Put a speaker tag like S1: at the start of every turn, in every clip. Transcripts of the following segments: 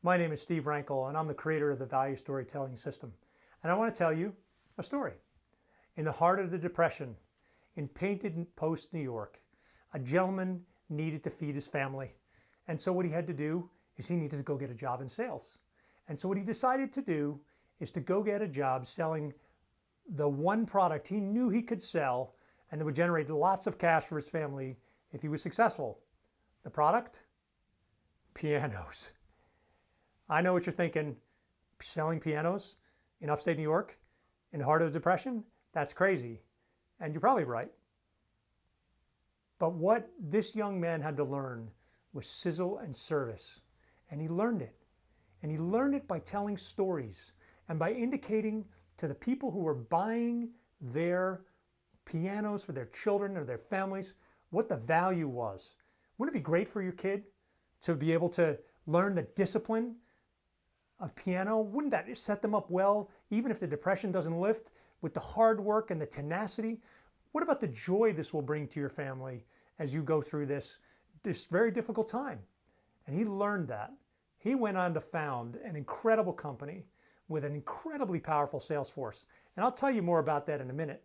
S1: My name is Steve Rankel, and I'm the creator of the Value Storytelling System. And I want to tell you a story. In the heart of the Depression, in Painted Post, New York, a gentleman needed to feed his family. And so what he had to do is he needed to go get a job in sales. And so what he decided to do is to go get a job selling the one product he knew he could sell and that would generate lots of cash for his family if he was successful. The product? Pianos. I know what you're thinking. Selling pianos in upstate New York in the heart of the Depression? That's crazy. And you're probably right. But what this young man had to learn was sizzle and service. And he learned it. And he learned it by telling stories and by indicating to the people who were buying their pianos for their children or their families what the value was. Wouldn't it be great for your kid to be able to learn the discipline of piano? Wouldn't that set them up well, even if the depression doesn't lift, with the hard work and the tenacity? What about the joy this will bring to your family as you go through this very difficult time? And he learned that. He went on to found an incredible company with an incredibly powerful sales force. And I'll tell you more about that in a minute.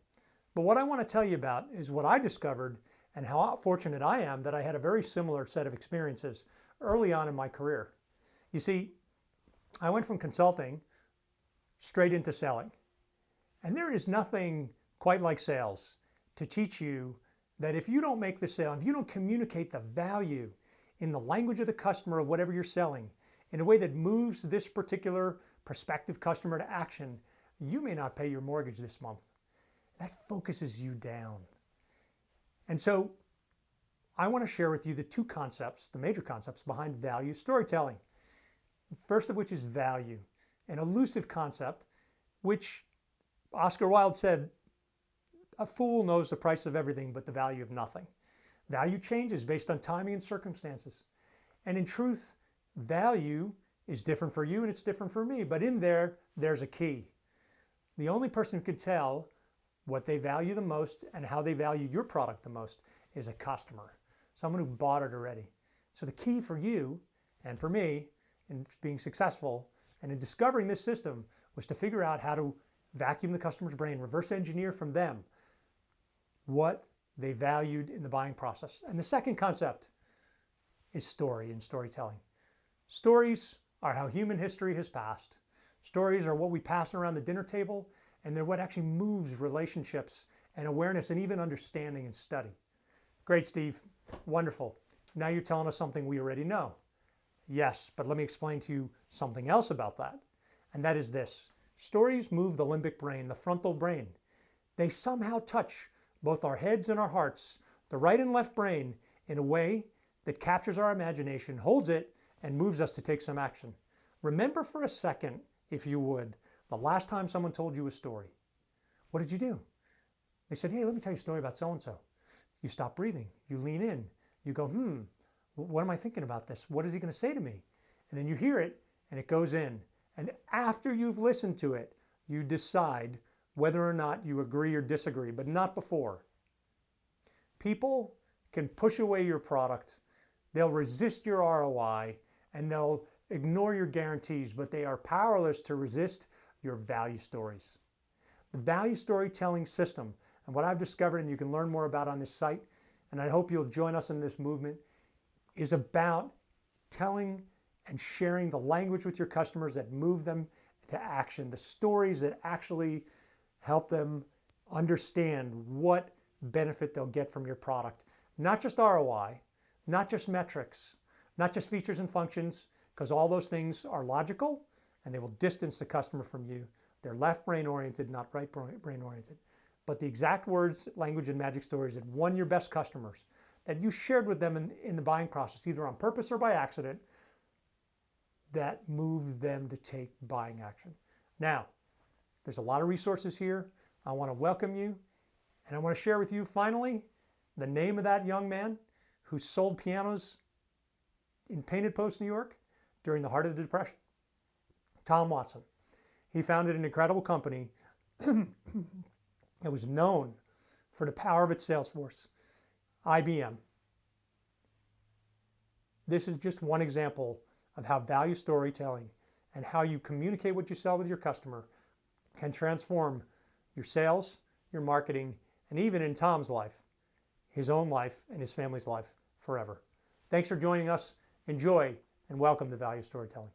S1: But what I want to tell you about is what I discovered and how fortunate I am that I had a very similar set of experiences early on in my career. You see, I went from consulting straight into selling. And there is nothing quite like sales to teach you that if you don't make the sale, if you don't communicate the value in the language of the customer of whatever you're selling, in a way that moves this particular prospective customer to action, you may not pay your mortgage this month. That focuses you down. And so I want to share with you the two concepts, the major concepts behind value storytelling. First of which is value, an elusive concept, which Oscar Wilde said, a fool knows the price of everything but the value of nothing. Value changes based on timing and circumstances. And in truth, value is different for you and it's different for me. But in there's a key. The only person who can tell what they value the most and how they value your product the most is a customer, someone who bought it already. So the key for you and for me in being successful and in discovering this system was to figure out how to vacuum the customer's brain, reverse engineer from them what they valued in the buying process. And the second concept is story and storytelling. Stories are how human history has passed. Stories are what we pass around the dinner table, and they're what actually moves relationships and awareness and even understanding and study. Great, Steve. Wonderful. Now you're telling us something we already know. Yes, but let me explain to you something else about that. And that is this. Stories move the limbic brain, the frontal brain. They somehow touch both our heads and our hearts, the right and left brain, in a way that captures our imagination, holds it, and moves us to take some action. Remember for a second, if you would, the last time someone told you a story. What did you do? They said, hey, let me tell you a story about so-and-so. You stop breathing. You lean in. You go, what am I thinking about this? What is he going to say to me? And then you hear it, and it goes in. And after you've listened to it, you decide whether or not you agree or disagree, but not before. People can push away your product. They'll resist your ROI, and they'll ignore your guarantees, but they are powerless to resist your value stories. The value storytelling system, and what I've discovered, and you can learn more about on this site, and I hope you'll join us in this movement, is about telling and sharing the language with your customers that move them to action, the stories that actually help them understand what benefit they'll get from your product. Not just ROI, not just metrics, not just features and functions, because all those things are logical and they will distance the customer from you. They're left brain oriented, not right brain oriented. But the exact words, language, and magic stories that won your best customers, that you shared with them in the buying process, either on purpose or by accident, that moved them to take buying action. Now, there's a lot of resources here. I want to welcome you, and I want to share with you finally the name of that young man who sold pianos in Painted Post, New York during the heart of the Depression. Tom Watson. He founded an incredible company that was known for the power of its sales force, IBM. This is just one example of how value storytelling and how you communicate what you sell with your customer can transform your sales, your marketing, and even in Tom's life, his own life and his family's life forever. Thanks for joining us. Enjoy and welcome to Value Storytelling.